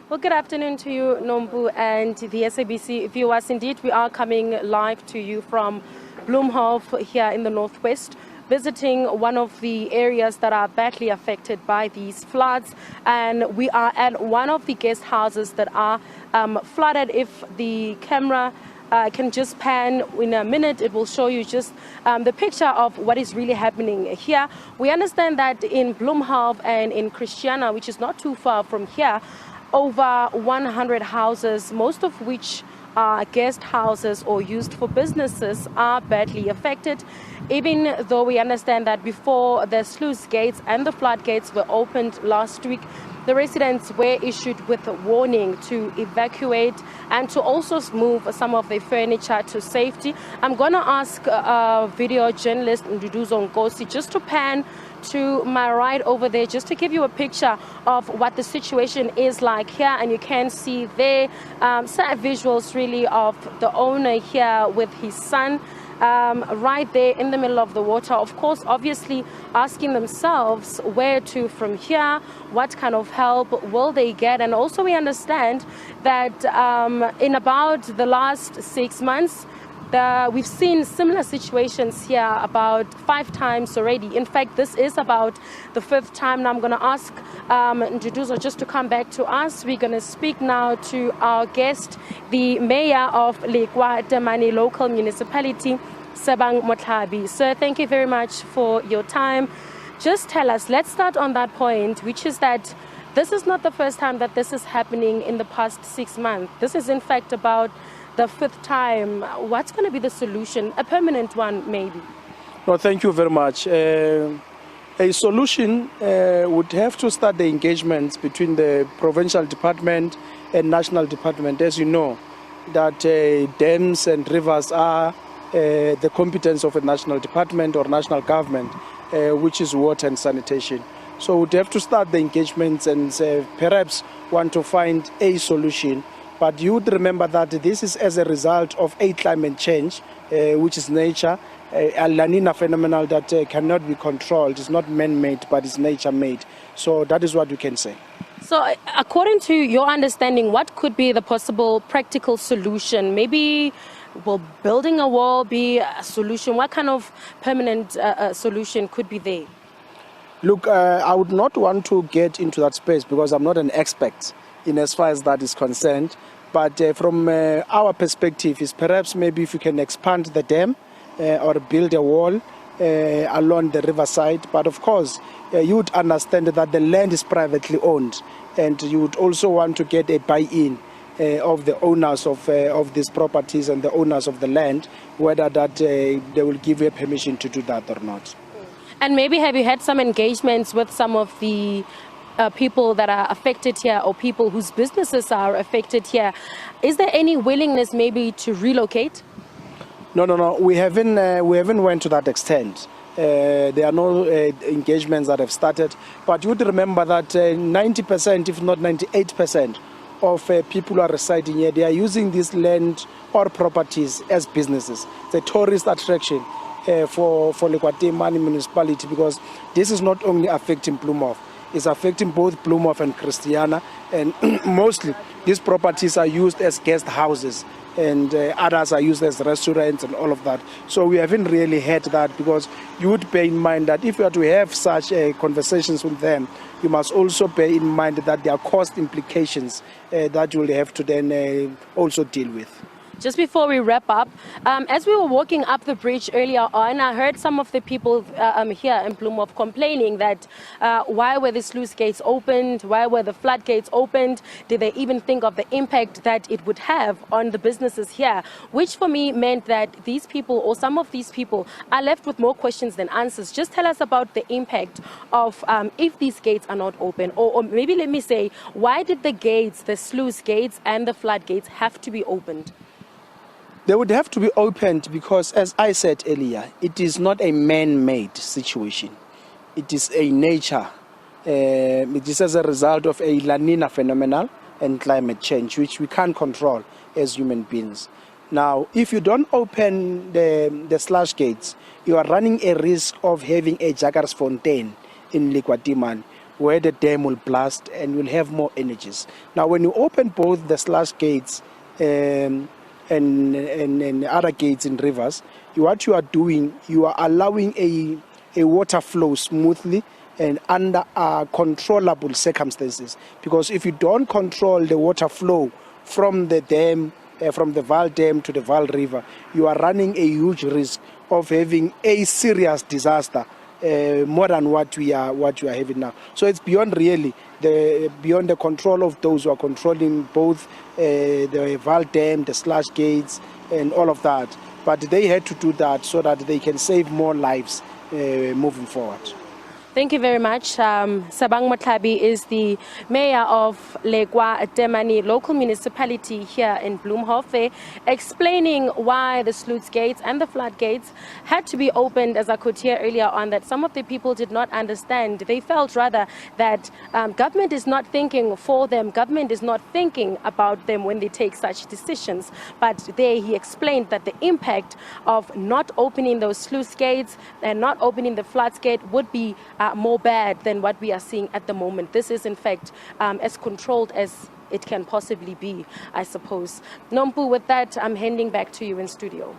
Well, good afternoon to you, Nombu, and the SABC viewers. Indeed, we are coming live to you from Bloemhof here in the northwest, visiting one of the areas that are badly affected by these floods. And we are at one of the guest houses that are flooded. If the camera can just pan in a minute, it will show you just the picture of what is really happening here. We understand that in Bloemhof and in Christiana, which is not too far from here, over 100 houses, most of which are guest houses or used for businesses, are badly affected. Even though we understand that before the sluice gates and the floodgates were opened last week, the residents were issued with a warning to evacuate and to also move some of their furniture to safety. I'm going to ask video journalist Nduduzo Nkosi just to pan to my right over there, just to give you a picture of what the situation is like here. And you can see there some visuals really of the owner here with his son right there in the middle of the water. Of course, obviously asking themselves where to from here, what kind of help will they get. And also we understand that in about the last 6 months, we've seen similar situations here about 5 times already. In fact, this is about the 5th time. Now I'm going to ask Nduduzo just to come back to us. We're going to speak now to our guest, the mayor of Lekwatemane local municipality, Sebang Motlabi. Sir, thank you very much for your time. Just tell us, let's start on that point, which is that this is not the first time that this is happening in the past 6 months. This is in fact about the 5th time. What's going to be the solution? A permanent one, maybe? No, thank you very much. A solution would have to start the engagements between the provincial department and national department. As you know, that dams and rivers are the competence of a national department or national government, which is water and sanitation. So we'd have to start the engagements and perhaps want to find a solution. But you would remember that this is as a result of a climate change, which is nature, a La Nina phenomenon that cannot be controlled. It's not man-made, but it's nature-made. So that is what we can say. So according to your understanding, what could be the possible practical solution? Maybe will building a wall be a solution? What kind of permanent solution could be there? Look, I would not want to get into that space because I'm not an expert in as far as that is concerned. But from our perspective is perhaps maybe if you can expand the dam or build a wall along the riverside. But of course, you would understand that the land is privately owned, and you would also want to get a buy-in of the owners of these properties and the owners of the land, whether that they will give you permission to do that or not. And maybe have you had some engagements with some of the people that are affected here, or people whose businesses are affected here? Is there any willingness maybe to relocate? No. We haven't went to that extent. There are no engagements that have started. But you would remember that 90%, if not 98%, of people who are residing here, they are using this land or properties as businesses. It's a tourist attraction for Lekwatemane municipality, because this is not only affecting Bloemhof. Is affecting both Bloemhof and Christiana, and mostly these properties are used as guest houses, and others are used as restaurants and all of that. So we haven't really had that, because you would bear in mind that if you are to have such conversations with them, you must also bear in mind that there are cost implications that you will have to then also deal with. Just before we wrap up, as we were walking up the bridge earlier on, I heard some of the people here in Bloemhof complaining that why were the sluice gates opened? Why were the floodgates opened? Did they even think of the impact that it would have on the businesses here? Which for me meant that these people, or some of these people, are left with more questions than answers. Just tell us about the impact of if these gates are not open, or maybe let me say, why did the gates, the sluice gates and the floodgates, have to be opened? They would have to be opened because, as I said earlier, it is not a man-made situation. It is a nature. It is as a result of a La Nina phenomenon and climate change, which we can't control as human beings. Now, if you don't open the sluice gates, you are running a risk of having a Jackass Fontaine in Lekwatemane, where the dam will blast and will have more energies. Now, when you open both the sluice gates and other gates in rivers, what you are doing, you are allowing a water flow smoothly and under controllable circumstances. Because if you don't control the water flow from the dam, from the Vaal Dam to the Vaal River, you are running a huge risk of having a serious disaster, more than what you are having now. So it's beyond beyond the control of those who are controlling both the Vaal Dam, the sluice gates, and all of that. But they had to do that so that they can save more lives moving forward. Thank you very much. Sabang Motlabi is the mayor of Legwa Temani local municipality here in Bloemhof, explaining why the sluice gates and the floodgates had to be opened, as I could hear earlier on, that some of the people did not understand. They felt rather that government is not thinking for them, government is not thinking about them when they take such decisions. But there he explained that the impact of not opening those sluice gates and not opening the floodgate would be more bad than what we are seeing at the moment. This is in fact as controlled as it can possibly be, I suppose. Nompu, with that, I'm handing back to you in studio.